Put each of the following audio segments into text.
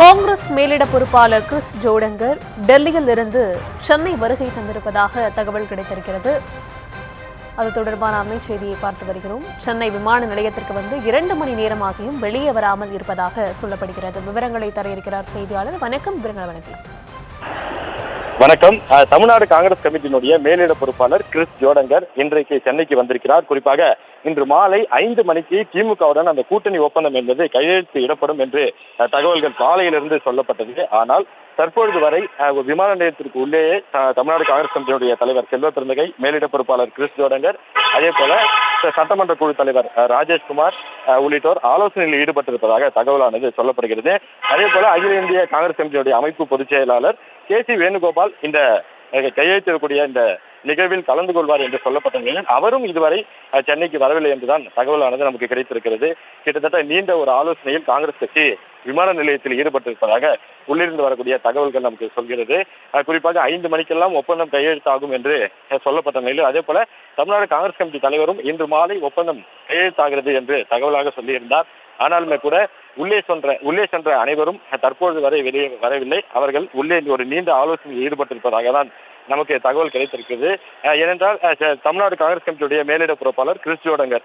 காங்கிரஸ் மேலிட பொறுப்பாளர் கிறிஸ் ஜோடங்கர் டெல்லியில் இருந்து சென்னை வருகை தந்திருப்பதாக தகவல் கிடைத்திருக்கிறது. அது தொடர்பான அண்மை செய்தியை பார்த்து வருகிறோம். சென்னை விமான நிலையத்திற்கு வந்து 2 மணி நேரமாகியும் வெளியே வராமல் இருப்பதாக சொல்லப்படுகிறது. விவரங்களை தர இருக்கிறார் செய்தியாளர். வணக்கம். விவரங்களை வணக்கம். வணக்கம். தமிழ்நாடு காங்கிரஸ் கமிட்டியினுடைய மேலிட பொறுப்பாளர் கிறிஸ் ஜோடங்கர் இன்றைக்கு சென்னைக்கு வந்திருக்கிறார். குறிப்பாக இன்று மாலை 5 மணிக்கு திமுகவுடன் அந்த கூட்டணி ஒப்பந்தம் என்பது கையெழுத்து இடப்படும் என்று தகவல்கள் காலையிலிருந்து சொல்லப்பட்டது. ஆனால் தற்பொழுது வரை விமான நிலையத்திற்கு உள்ளேயே தமிழ்நாடு காங்கிரஸ் கமிட்டியினுடைய தலைவர் செல்வ பெருந்தகை, மேலிட பொறுப்பாளர் கிறிஸ் ஜோடங்கர், அதே போல சட்டமன்ற குழு தலைவர் ராஜேஷ்குமார் உள்ளிட்டோர் ஆலோசனையில் ஈடுபட்டிருப்பதாக தகவலானது சொல்லப்படுகிறது. அதே போல அகில இந்திய காங்கிரஸ் கமிட்டியுடைய அமைப்பு பொதுச் செயலாளர் KC வேணுகோபால் இந்த கையெழுத்திடக்கூடிய இந்த நிகழ்வில் கலந்து கொள்வார் என்று சொல்லப்பட்ட நிலையில் அவரும் இதுவரை சென்னைக்கு வரவில்லை என்றுதான் தகவலானது நமக்கு கிடைத்திருக்கிறது. கிட்டத்தட்ட நீண்ட ஒரு ஆலோசனையில் காங்கிரஸ் கட்சி விமான நிலையத்தில் ஈடுபட்டிருப்பதாக உள்ளிருந்து வரக்கூடிய தகவல்கள் நமக்கு சொல்கிறது. குறிப்பாக 5 மணிக்கெல்லாம் ஒப்பந்தம் கையெழுத்தாகும் என்று சொல்லப்பட்ட நிலையில் அதே போல தமிழ்நாடு காங்கிரஸ் கமிட்டி தலைவரும் இன்று மாலை ஒப்பந்தம் கையெழுத்தாகிறது என்று தகவலாக சொல்லியிருந்தார். ஆனாலுமே கூட உள்ளே சென்ற அனைவரும் தற்போது வரை வெளியே வரவில்லை. அவர்கள் உள்ளே ஒரு நீண்ட ஆலோசனையில் ஈடுபட்டிருப்பதாக தான் நமக்கு தகவல் கிடைத்திருக்கிறது. ஏனென்றால் தமிழ்நாடு காங்கிரஸ் கமிட்டியுடைய மேலிட பொறுப்பாளர் கிறிஸ் ஜோடங்கர்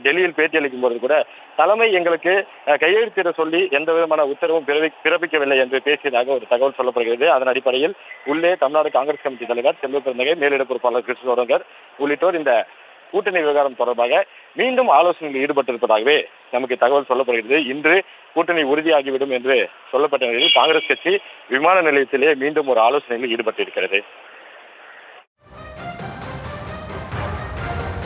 டெல்லியில் பேட்டியளிக்கும் போது கூட தலைமை எங்களுக்கு கையெழுத்திட சொல்லி எந்த விதமான உத்தரவும் பிறப்பிக்கவில்லை என்று பேசியதாக ஒரு தகவல் சொல்லப்படுகிறது. அதன் அடிப்படையில் உள்ளே தமிழ்நாடு காங்கிரஸ் கமிட்டி தலைவர் செல்வ பெருந்தகை, மேலிட பொறுப்பாளர் கிறிஸ் ஜோடங்கர் உள்ளிட்டோர் இந்த கூட்டணி விவகாரம் தொடர்பாக மீண்டும் ஆலோசனையில் ஈடுபட்டிருப்பதாகவே நமக்கு தகவல் சொல்லப்படுகிறது. இன்று கூட்டணி உறுதியாகிவிடும் என்று சொல்லப்பட்ட நிலையில் காங்கிரஸ் கட்சி விமான நிலையத்திலே மீண்டும் ஒரு ஆலோசனையில் ஈடுபட்டிருக்கிறது.